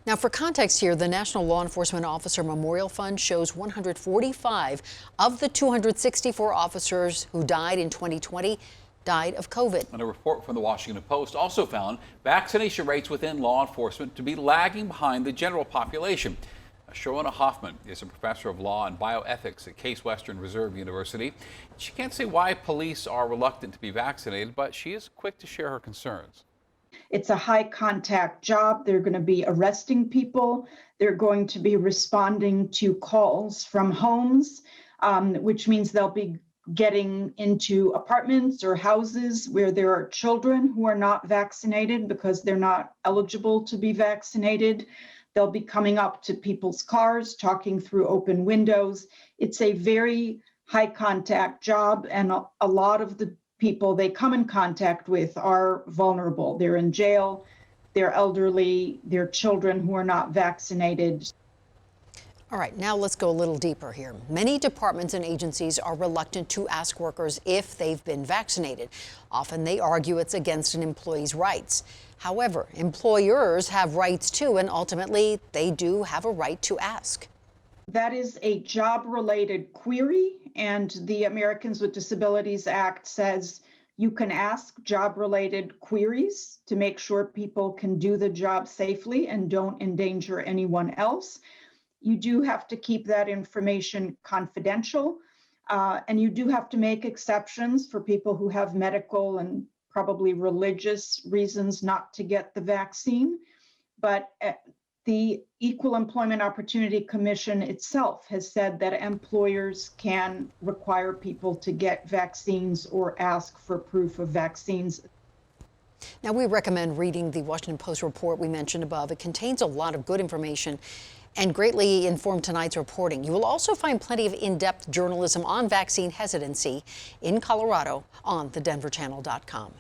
Now, for context here, the National Law Enforcement Officer Memorial Fund shows 145 of the 264 officers who died in 2020 died of COVID. And a report from the Washington Post also found vaccination rates within law enforcement to be lagging behind the general population. Sharona Hoffman is a professor of law and bioethics at Case Western Reserve University. She can't say why police are reluctant to be vaccinated, but she is quick to share her concerns. It's a high contact job. They're going to be arresting people. They're going to be responding to calls from homes, which means they'll be getting into apartments or houses where there are children who are not vaccinated because they're not eligible to be vaccinated. They'll be coming up to people's cars, talking through open windows. It's a very high contact job, and a lot of the people they come in contact with are vulnerable. They're in jail, they're elderly, they're children who are not vaccinated. All right, now let's go a little deeper here. Many departments and agencies are reluctant to ask workers if they've been vaccinated. Often they argue it's against an employee's rights. However, employers have rights too, and ultimately they do have a right to ask. That is a job-related query, and the Americans with Disabilities Act says you can ask job-related queries to make sure people can do the job safely and don't endanger anyone else. You do have to keep that information confidential, and you do have to make exceptions for people who have medical and probably religious reasons not to get the vaccine. But the Equal Employment Opportunity Commission itself has said that employers can require people to get vaccines or ask for proof of vaccines. Now, we recommend reading the Washington Post report we mentioned above. It contains a lot of good information and greatly informed tonight's reporting. You will also find plenty of in-depth journalism on vaccine hesitancy in Colorado on thedenverchannel.com.